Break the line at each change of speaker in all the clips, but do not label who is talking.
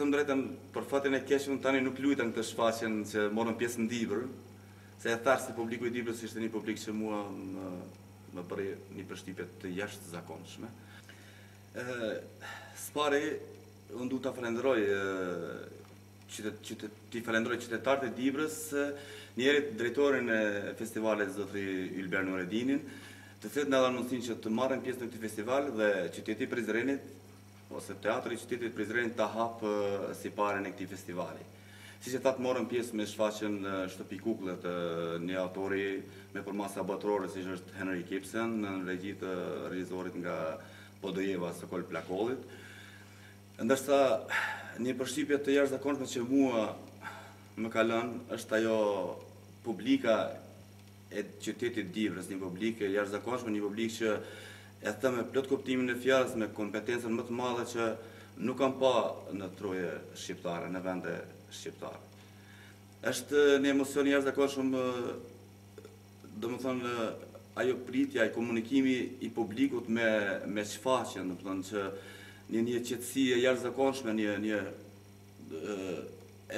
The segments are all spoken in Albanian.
thëmë drejtën, për fatin e keq, unë tani nuk lujtën këtë shfaqjen që morën pjesë në Dibrë, se e thash se publiku i Dibrës ishte një publik që mua më bëri një përshtypje të jashtëzakonshme. Spari, unë du të falenderoj qytetarët e Dibrës, njerit drejtorin e festivalit zotri Ylber Nuredinin, të cilët në dhanë mundësinë që të marrën pjesë në këtë festival dhe qyteti Prizrenit, ose teatri i qytetit Prizrenit të hapë siparen e këtij festivali. Si që thatë morën pjesë me shfaqjen Shtëpi Kukulle të një autori me përmasa botërore si që është Henrik Ibsen, në regji të regjisorit nga Podojeva Sokol Plakollit. Ndërsa një përshtypje të jashtëzakonshme që mua më ka lënë është ajo publika e qytetit Dibrës, një publik e jashtëzakonshme, një publik që e them me plot kuptimin e fjalës, me kompetencën më të madhe që nuk kam pa në troje shqiptare, në vende shqiptare. Është një emocion i jashtëzakonshëm, domethënë ajo pritja, ai komunikimi i publikut me shfaqjen, domethënë që një qetësi e jashtëzakonshme, një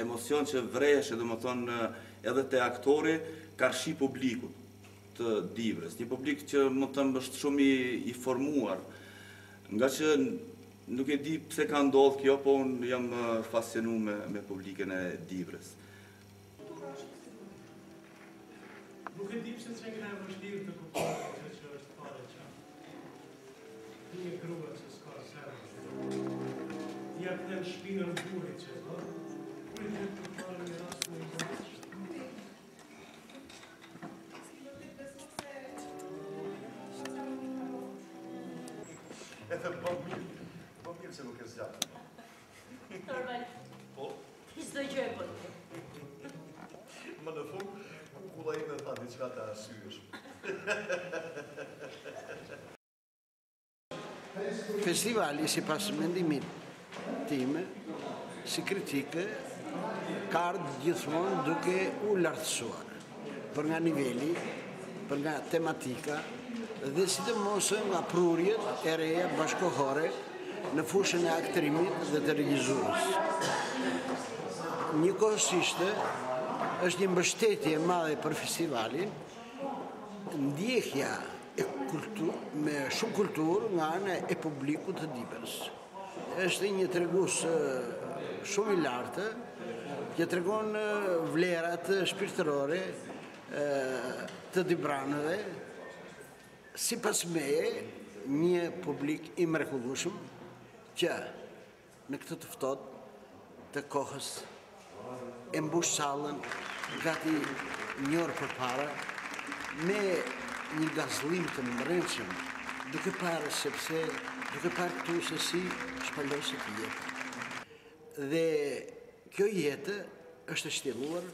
emocion që vrehesh, domethënë edhe te aktori karshi publikut të Dibrës, një publik që më të është shumë i formuar, nga që nuk e di pse ka ndodhur kjo, po unë jam fascinuar me publikën e Dibrës.
Nuk e di pse që nga e vështirë të kuptojë që është fare që një grua që s'ka sërë. Ja këtë në shpinën burit që, burit që të fare një rast në një.
E të bëm mirë që nuk e zgjatë.
Normal.
Po?
Çdo gjë e bëj.
Më në fund, kukulla ime tha diçka të arsyeshme.
Festivali, sipas mendimit tim, si kritike, ka ardhur gjithmonë duke u lartësuar për nga niveli, për nga tematika, dhe sidomos nga prurjet e reja bashkohore në fushën e aktrimit dhe të regjisurës. Njëkohësisht është një mbështetje e madhe për festivalin, ndjekja me shumë kulturë nga ana e publikut të Dibrës. Është një tregues shumë i lartë që tregon vlerat shpirtërore të dibranëve, sipas meje, një publik i mrekullueshëm që në këtë të ftohtë të kohës e mbush sallën gati një orë përpara me një gazëllim të mbrëmshëm, duke parë këtu se si shpaloset jetë. Dhe kjo jetë është shtjelluar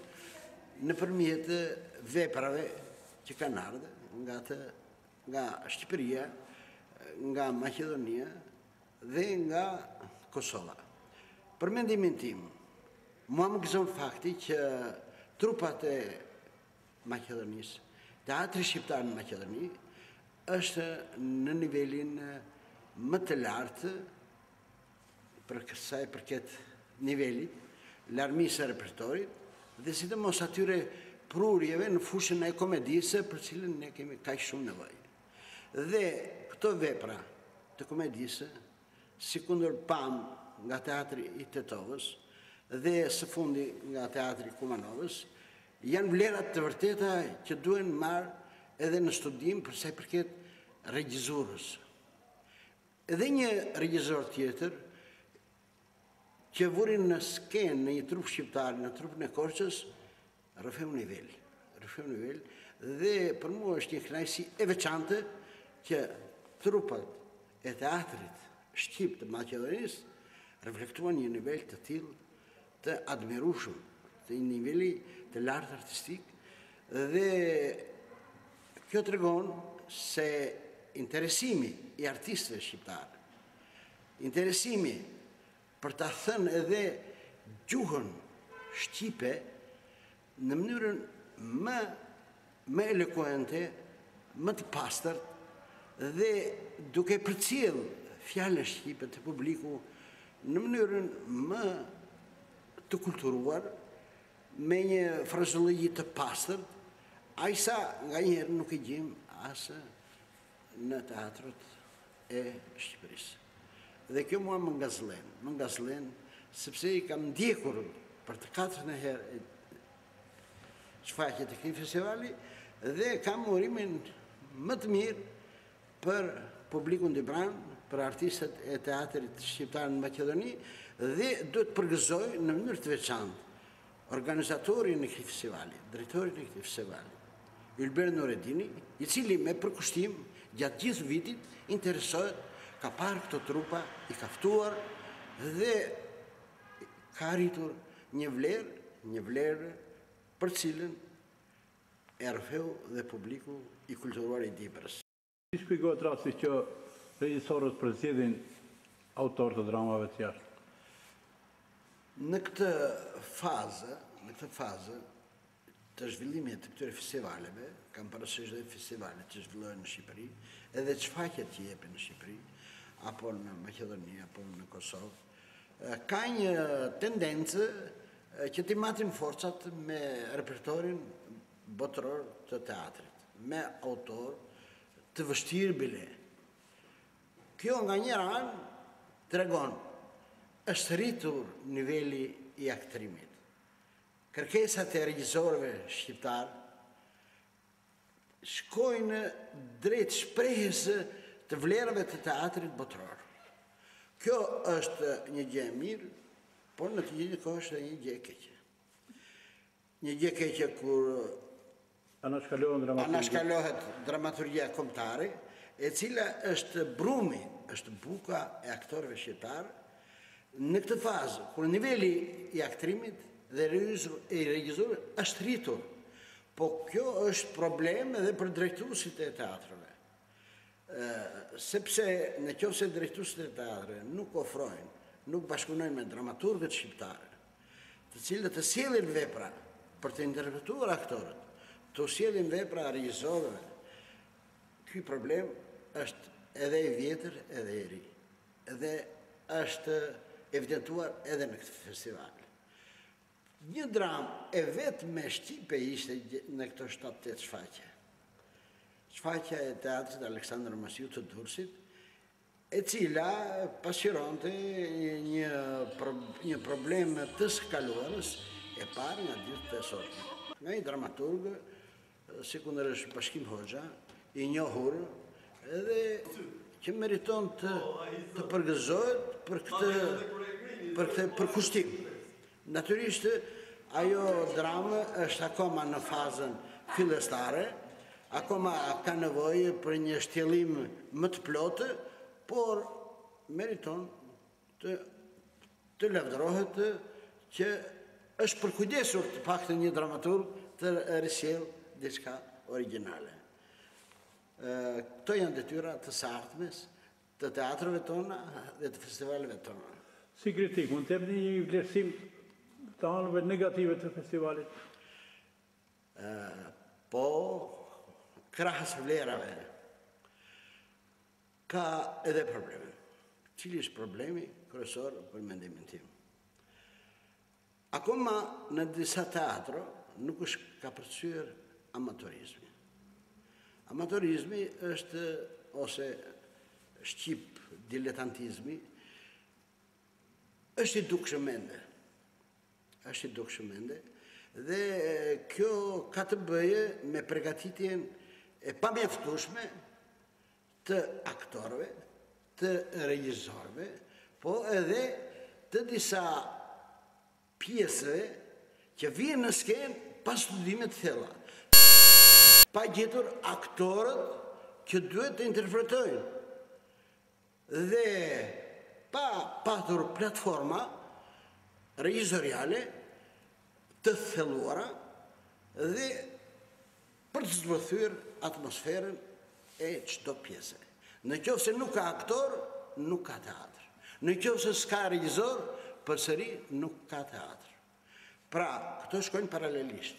nëpërmjet veprave që kanë ardhur nga Shqipëria, nga Maqedonia dhe nga Kosova. Për mendimin tim, mua më gëzon fakti që trupat e Maqedonisë, teatri shqiptar në Maqedoni, është në nivelin më të lartë për sa i përket nivelit, larmisë e repertorit, dhe sidomos atyre prurjeve në fushën e komedisë për cilën ne kemi kaq shumë nevojë. Dhe këto vepra të komedisë, si kundër pam nga teatri i Tetovës dhe së fundi nga teatri Kumanovës, janë vlerat të vërteta që duhen marrë edhe në studim për sa i përket regjisurës. Edhe një regjisor tjetër që vurin në skenë në një trup shqiptar, në trupin e Korçës, rrëfeu nivel, dhe për mua është një kënaqësi e veçantë që trupat e teatrit shqip të Maqedonisë reflektuan një nivel të tillë të admirueshëm, të një niveli të lartë artistik, dhe kjo tregon se interesimi i artistëve shqiptarë, interesimi për ta thënë edhe gjuhën shqipe në mënyrën më elokuente, më të pastërt, dhe duke përcjell fjalën shqipe të publiku në mënyrën më të kulturuar, me një frazologji të pastër, ajsa nga njerë nuk e gjim asë në teatrët e Shqipërisë. Dhe kjo mua më ngazëlen, sepse i kam ndjekur për të 4 herë shfaqjet e këtij festivali dhe kam urimin më të mirë për publikun të pranë, për artistët e teatrit shqiptar në Maqedoni dhe do të përgëzoj në mënyrë të veçantë organizatorin e këtij festivali, drejtorin e këtij festivali, Ylber Nuretini, i cili me përkushtim gjatë gjithë vitit interesohet, ka parë këto trupa, i ka ftuar dhe ka arritur një vlerë për cilën e Orfeu dhe publiku i kulturuar i Dibrës.
Si shpjegohet rasti që regjisorët përzgjedhin autor të dramave të jashtë?
Në këtë fazë të zhvillimit të këtyre festivaleve, kam parasysh dhe festivalet që zhvillohen në Shqipëri, edhe shfaqjet që jepen në Shqipëri, apo në Maqedoni, apo në Kosovë, ka një tendencë që t'i matin forcat me repertorin botëror të teatrit, me autor të vështirë bile. Kjo nga një anë tregon është rritur niveli i aktrimit. Kërkesat e regjisorëve shqiptar shkojnë drejt shprehjes të vlerave të teatrit botëror. Kjo është një gjë e mirë, por në të njëjtën kohë është një gjë e keqe. Një gjë e keqe kur anashkalohet dramaturgjia kombëtare, e cila është brumi, është buka e aktorëve shqiptar, në këtë fazë, kur niveli i aktrimit dhe i regjisorëve është rritur, po kjo është problem edhe për drejtuesit e teatrave. Sepse në qoftë se drejtuesit e teatrave nuk ofrojnë, nuk bashkëpunojnë me dramaturgët shqiptarë, të cilët të sjellin vepra për të interpretuar aktorët, të sjellin vepra regjisorëve, ky problem është edhe i vjetër edhe i ri, edhe është evidentuar edhe në këtë festival. Një dramë e vetme shqipe ishte në këto 7-8 shfaqje. Shfaqja e teatrit Aleksandër Masiu të Durrësit, e cila pasqyronte një problem të së kaluarës e parë nga ditët e sotme. Nga një dramaturg, si kundërsh Bashkim Hoxha, i njohur, edhe që meriton të përgëzohet për këtë përkushtim. Natyrisht, ajo dramë është akoma në fazën fillestare, akoma ka nevojë për një shtjellim më të plotë, por meriton të lavdërohet që është përkujdesur të paktën një dramaturg të risjell diçka origjinale. Këto janë detyra të saktmes të teatrave tona dhe të festivaleve tona.
Si kritik, mund të jepni një vlerësim të anëve negative të festivalit?
Po, krahas vlerave, ka edhe probleme. Cili është problemi kryesor për mendimin tim? Akoma në disa teatro nuk është ka përcyer amatorizmi. Amatorizmi është, ose shqip diletantizmi, është i dukshëm ende. Është i dukshëm ende dhe kjo ka të bëje me përgatitjen e pamjaftueshme të aktorëve, të regjisorëve, po edhe të disa pjesëve që vijnë në skenë pas studime të thella, pa gjetur aktorët që duhet të interpretojnë dhe pa patur platforma regjizoriale të thelluara dhe për të zbërthyer atmosferën e çdo pjese. Në qoftë se nuk ka aktor, nuk ka teatr. Në qoftë se s'ka regjizor, përsëri nuk ka teatr. Pra, këto shkojnë paralelisht.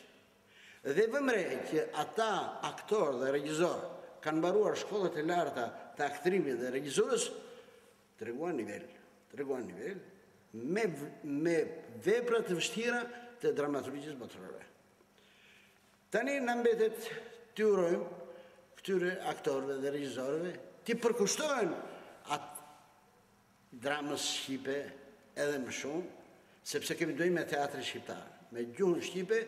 Dhe vëmë re që ata aktor dhe regjizor kanë mbaruar shkollat e larta të aktrimit dhe regjisurës, treguan nivel, me vepra të vështira të dramaturgjisë botërore. Tani në mbetet të urojmë këtyre aktorëve dhe regjisorëve të përkushtojnë atë dramës shqipe edhe më shumë, sepse kemi dojmë me teatrin shqiptar, me gjuhën shqipe,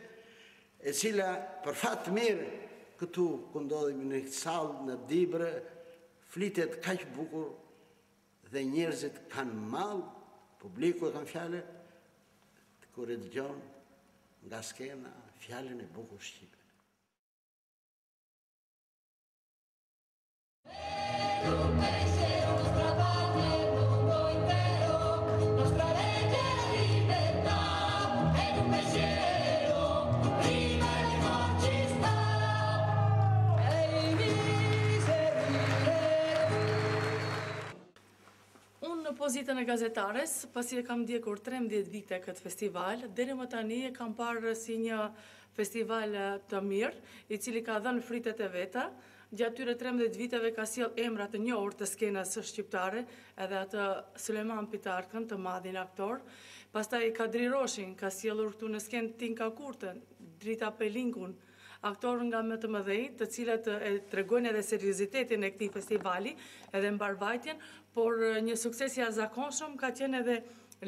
e cila për fat të mirë këtu ku ndodhemi në këtë sallë në Dibrë, flitet kaq bukur dhe njerëzit kanë mall, publiku e kanë fjalë, kur e dëgjon nga skena fjalën e bukur shqipe.
Pozitën e gazetares, pasi e kam ndjekur 13 vite këtë festival, deri më tani e kam parë si një festival të mirë, i cili ka dhënë fritet e veta. Gjatë tyre 13 viteve ka sjell emra të njohur të skenës shqiptare, edhe atë Suleman Pitarkën, të madhin aktor. Pastaj Kadri Roshin ka sjellur këtu në skenë Tinka Kurtën, Drita Pelinkun, aktorë nga më të mëdhej, të cilët e tregojnë edhe seriozitetin e këtij festivali, edhe mbarvajtjen, por një sukses i jashtëzakonshëm ka qenë edhe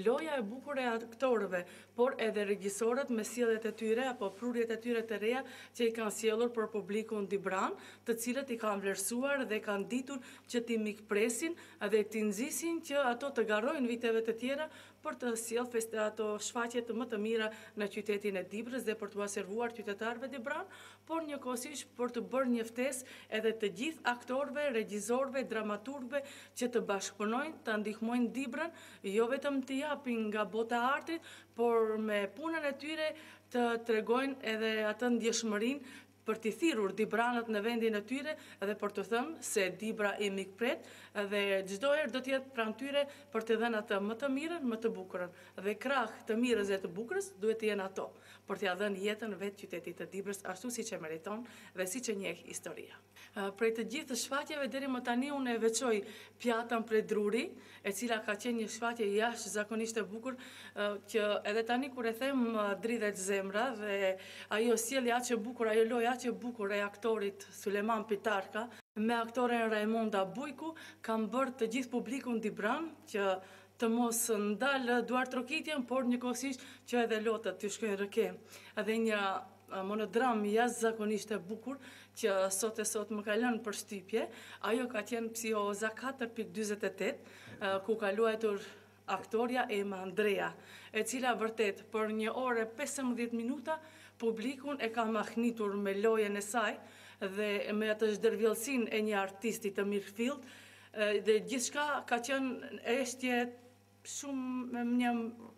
loja e bukur e aktorëve, por edhe regjisorët me sjelljet e tyre apo prurjet e tyre të reja që i kanë sjellur për publikun Dibran, të cilët i kanë vlerësuar dhe kanë ditur që t'i mikpresin dhe t'i nxisin që ato të garojnë viteve të tjera për të sjellë ato shfaqje të më të mira në qytetin e Dibrës dhe për t'u servuar qytetarëve Dibran, por njëkohësisht për të bërë një ftesë edhe të gjithë aktorëve, regjisorëve, dramaturgëve që të bashkëpunojnë, të ndihmojnë Dibrën, jo vetëm të japin nga bota e artit, por me punën e tyre të tregojnë edhe atë ndjeshmërinë për t'i thirrur Dibranët në vendin e tyre edhe për të thënë se Dibra i mikpret dhe çdo herë do të jetë pranë tyre për të dhënë atë më të mirën, më të bukurën. Dhe krah të mirës dhe të bukurës duhet të jenë ato, për t'ia dhënë jetën vetë qytetit të Dibrës ashtu siç e meriton dhe siç e njeh historia. Prej të gjithë shfaqjeve deri më tani unë e veçoj Pjatën prej Druri, e cila ka qenë një shfaqje jashtëzakonisht e bukur, që edhe tani kur e them dridhet zemra dhe ajo sjellja aq e bukur, ajo loja aq e bukur e aktorit Suleman Pitarka me aktoren Raimonda Bujku kam bërë të gjithë publikun Dibran që të mos ndalë duar trokitjen, por njëkohësisht që edhe lotët të shkojnë rëke. Edhe një monodram jashtëzakonisht e bukur që sot e sot më ka lënë për shtypje, ajo ka qenë Psioza 4.48, ku ka luajtur aktoria Ema Andrea, e cila vërtet për 1 orë 15 minuta publikun e ka mahnitur me lojen e saj dhe me atë zhdërvjellësinë e një artisti të mirëfillt, dhe gjithçka ka qenë eshtje shumë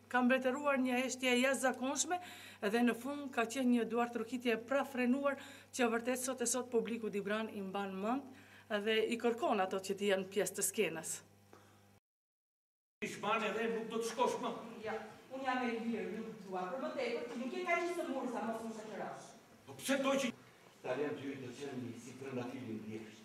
ka mbretëruar një eshtje jashtëzakonshme dhe në fund ka qenë një duar trokitje pra frenuar që vërtet sot e sot publiku Dibran i mban mend dhe i kërkon ato që të jenë pjesë të skenës.
I shmane dhe nuk do të shkosh më.
Ja, unë jam e lirë, nuk dua, për më tepër që nuk e ka që të murë sa mos më shëqërash.
Po pse doj që...
Ta janë gjyri të qenë si trëndatilin vjeshtë.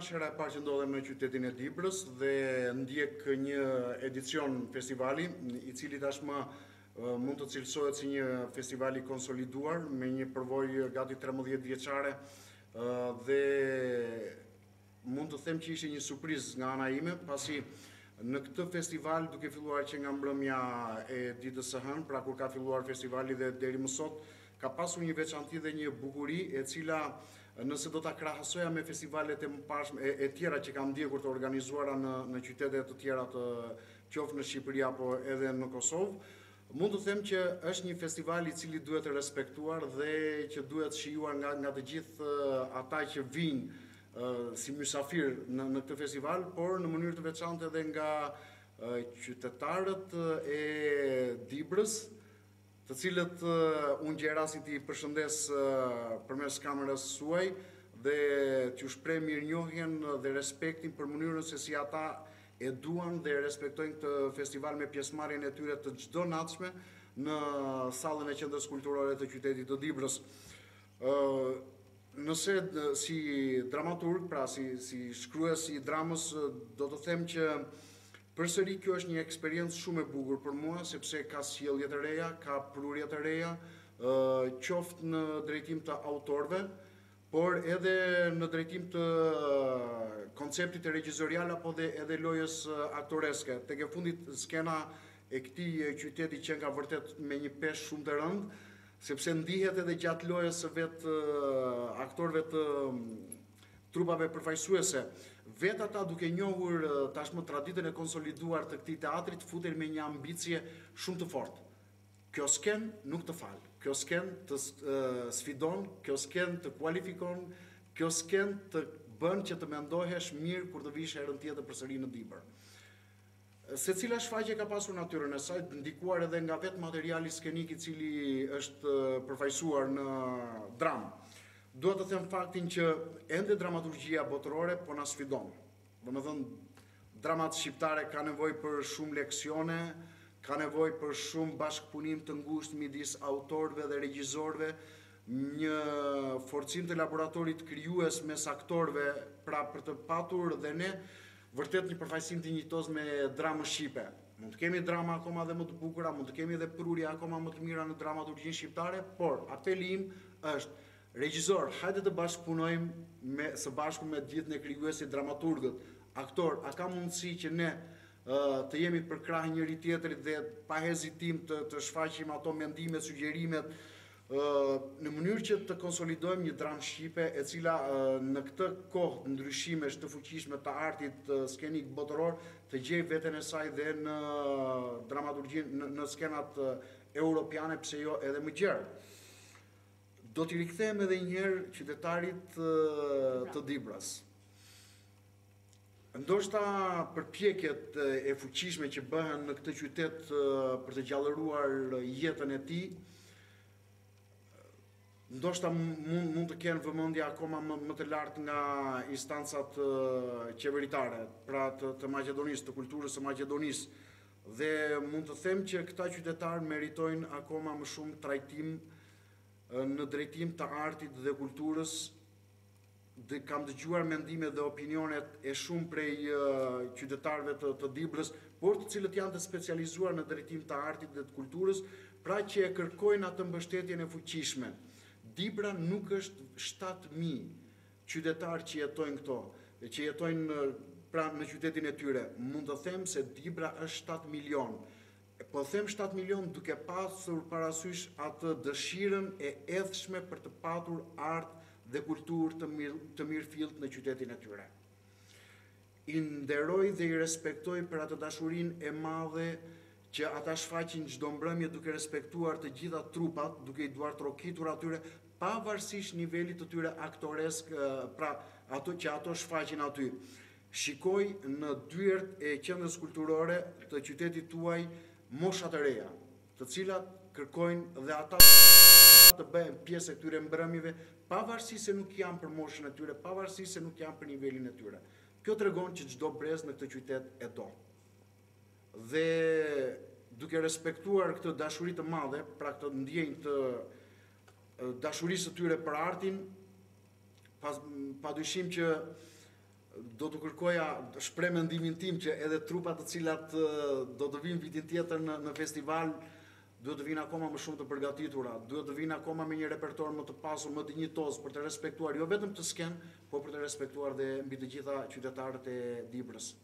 Shera e parë që ndodhem në qytetin e Dibrës dhe ndjek një edicion festivali i cili tashmë mund të cilësohet si një festivali konsoliduar me një përvojë gati 13 vjeçare dhe mund të them që ishte një surprizë nga ana ime pasi në këtë festival duke filluar që nga mbrëmja e ditës së hënë, pra kur ka filluar festivali dhe deri më sot ka pasur një veçanti dhe një bukuri e cila nëse do ta krahasoja me festivalet e tjera që kam ndjekur të organizuara në qytete të tjera të qoftë në Shqipëri apo edhe në Kosovë, Mund të them që është një festival I cili duhet të respektuar dhe që duhet shijuar nga të gjithë ata që vinë si mysafir në këtë festival, por në mënyrë të veçantë edhe nga qytetarët e Dibrës, të cilët unë gjerasit I përshëndes përmes kamerës suaj dhe t'ju shpreh mirënjohjen dhe respektin për mënyrën se si ata e duan dhe respektojnë këtë festival me pjesëmarrjen e tyre të çdo natshme në sallën e Qendrës Kulturore të qytetit të Dibrës. Nëse si dramaturg, pra si shkrues I dramës, do të them që përsëri kjo është një eksperiencë shumë e bukur për mua, sepse ka sjellje të reja, ka prurje të reja, qoftë në drejtim të autorëve, por edhe në drejtim të konceptit e regjizorial apo edhe lojës aktoreske. Tek e fundit skena e këtij qyteti që nga vërtet me një peshë shumë të rëndë, sepse ndihet edhe gjatë lojës së vetë aktorëve të trupave përfaqësuese. Vetë ata duke njohur tashmë traditën e konsoliduar të këtij teatrit futen me një ambicie shumë të fortë. Kjo sken nuk të falë, kjo sken të sfidon, kjo sken të kualifikon, kjo sken të bën që të mendohesh mirë kur të vish herën tjetër përsëri në Dibër. Secila shfaqje ka pasur natyrën e saj, ndikuar edhe nga vetë materiali skenik I cili është përfaqësuar në dramë. Dua të them faktin që ende dramaturgjia botërore po na sfidon. Domethënë, dramat shqiptare ka nevojë për shumë leksione, ka nevojë për shumë bashkëpunim të ngushtë midis autorëve dhe regjisorëve, një forcim të laboratorit krijues mes aktorëve, pra për të patur dhe ne vërtet një përfaqësim të njëjtos me dramën shqipe. Mund të kemi drama akoma dhe më të bukura, mund të kemi edhe prurje akoma më të mira në dramaturgjinë shqiptare, por apeli im është regjisor, hajde të bashkëpunojmë së bashku me gjithë ne krijuesit, dramaturgët, aktor, a ka mundësi që ne të jemi për krah njëri tjetrit dhe pa hezitim të shfaqim ato mendimet, sugjerimet në mënyrë që të konsolidojmë një dramë shqipe e cila në këtë kohë ndryshimesh të fuqishme të artit skenik botëror të gjej veten e saj dhe në dramaturgjinë në skenat europiane, pse jo edhe më gjerë. Do t'i rikthehem edhe një herë qytetarit të Dibrës. Ndoshta përpjekjet e fuqishme që bëhen në këtë qytet për të gjallëruar jetën e tij, ndoshta mund të kenë vëmendje akoma më të lartë nga instancat qeveritare, pra të Maqedonisë, të kulturës së Maqedonisë, dhe mund të them që këta qytetarë meritojnë akoma më shumë trajtim në drejtim të artit dhe kulturës. Dhe kam dëgjuar mendime dhe opinionet e shumë prej qytetarëve të Dibrës, por të cilët janë të specializuar në drejtim të artit dhe të kulturës, pra që e kërkojnë atë mbështetjen e fuqishme. Dibra nuk është 7.000 qytetarë që jetojnë këto, që jetojnë pra në qytetin e tyre. Mund të them se Dibra është 7 milion. Po them 7 milion duke pasur parasysh atë dëshirën e edhshme për të patur art dhe kulturë të mirëfillt në qytetin e tyre. I nderoj dhe I respektoj për atë dashurinë e madhe që ata shfaqin çdo mbrëmje duke respektuar të gjitha trupat, duke I duar trokitur atyre, pavarësisht nivelit të tyre aktoresk, pra ato që ato shfaqin aty. Shikoj në dyert e Qendrës Kulturore të qytetit tuaj moshat e reja, të cilat kërkojnë dhe ata të bëhen pjesë e këtyre mbrëmjeve, pavarësisht se nuk janë për moshën e tyre, pavarësisht se nuk janë për nivelin e tyre. Kjo tregon që çdo brez në këtë qytet e do. Dhe duke respektuar këtë dashuri të madhe, pra këtë ndjenjë të dashurisë së tyre për artin, padyshim që do të kërkoja, shpreh mendimin tim që edhe trupat të cilat do të vinë vitin tjetër në festival duhet të vinë akoma më shumë të përgatitura, duhet të vinë akoma me një repertor më të pasur, më dinjitoz për të respektuar jo vetëm të sken, por për të respektuar dhe mbi të gjitha qytetarët e Dibrës.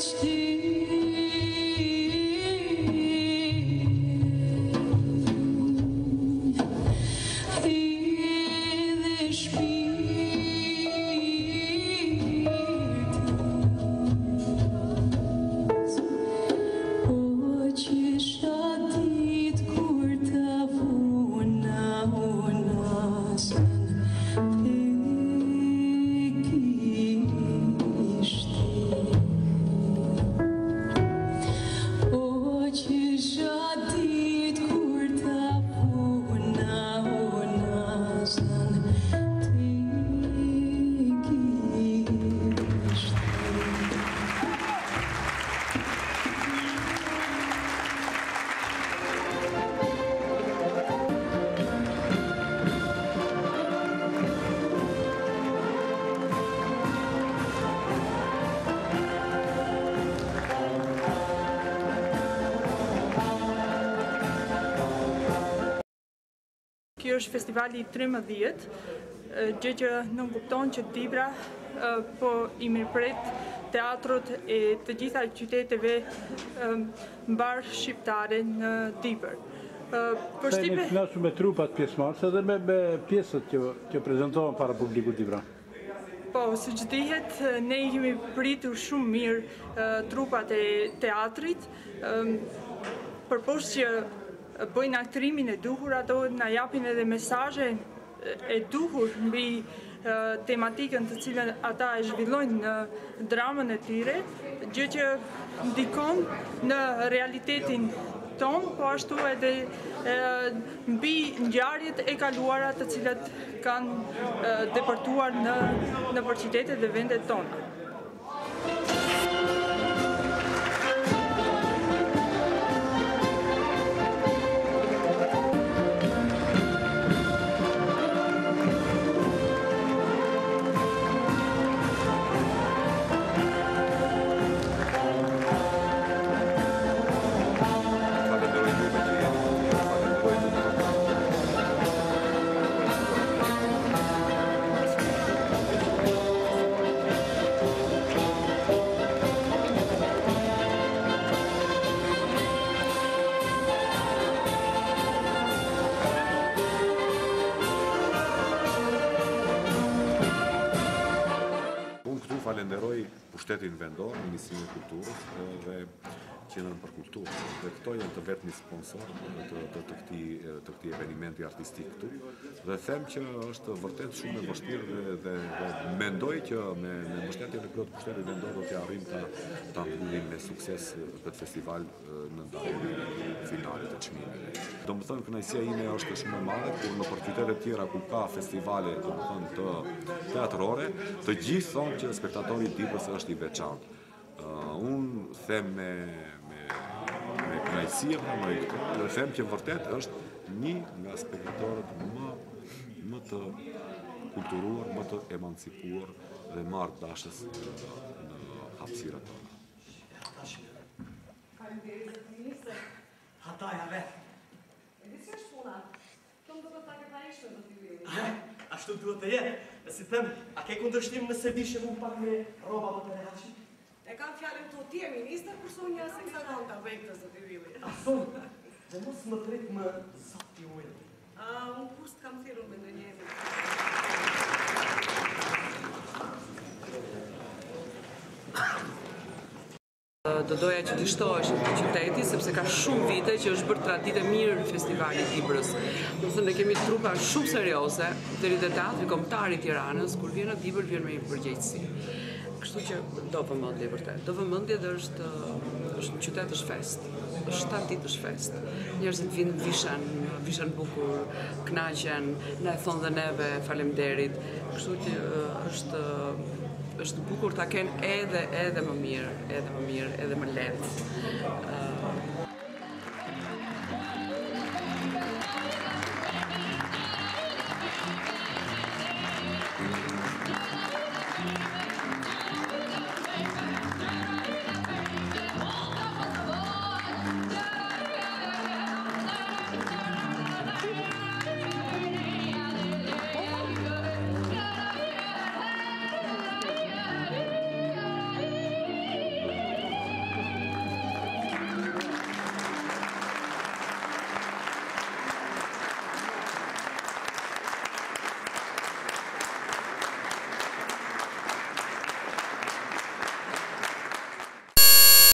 It's Kjo është festivali 13, gjë që nuk kupton që Dibra po I mirëpret teatrot e të gjitha qyteteve mbar shqiptare në Dibër.
Sa jeni kënaqur me trupat pjesëmarrëse dhe me pjesët që prezantohen para publikut Dibra?
Po, siç dihet, ne I kemi pritur shumë mirë trupat e teatrit, përposhtë që bëjnë aktrimin e duhur, ato na japin edhe mesazhe e duhur mbi tematikën të cilën ata e zhvillojnë në dramën e tyre, gjë që ndikon në realitetin ton, po ashtu edhe mbi ngjarjet e kaluara të cilat kanë depërtuar në qytetet dhe vendet tona.
Falenderoj pushtetin vendor, Ministrinë e Kulturës dhe Qendrën për Kulturë. Dhe këto janë të vetmi sponsor të këtij evenimenti artistik këtu. Dhe them që është vërtet shumë e vështirë dhe mendoj që me mbështetjen e plot pushtetit vendor do të arrijmë ta mbyllim me sukses këtë festival në datën finale të çmimeve. Domethënë kënaqësia ime është shumë e madhe kur në qytete të tjera ku ka festivale, domethënë të teatrore, të gjithë thonë që spektatori I Dibrës është I veçantë. Unë them me kënaqësi dhe them që vërtet është një nga spektatorët më të kulturuar, më të emancipuar dhe marrëdashës në hapësirat tona.
Hataja vetë.
E di si është puna? Këmë do të ta këta ishme do t'i vili.
Ashtu duhet të jetë. E si them, a ke kundërshtim nëse dishe mu pak me roba më të rehashi?
E kam fjallën të ti e minister, kurso një seksanon të vektës do t'i vili.
Ason, dhe mos më tret më zati ujë.
Unë kusht kam thirur me ndë njemi.
Do doja që të shtohesh në qyteti, sepse ka shumë vite që është bërë traditë mirë festivali Dibrës. Do të thënë ne kemi trupa shumë serioze, deri te Teatri Kombëtar I Tiranës, kur vjen në Dibër vjen me një përgjegjësi. Kështu që do vëmendje vërtet. Do vëmendje dhe është në qytet është fest. Është 7 ditë është fest. Njerëzit vinë vishen bukur, kënaqen, na e thon dhe neve faleminderit. Kështu që është bukur ta kenë edhe më mirë, edhe më lehtë.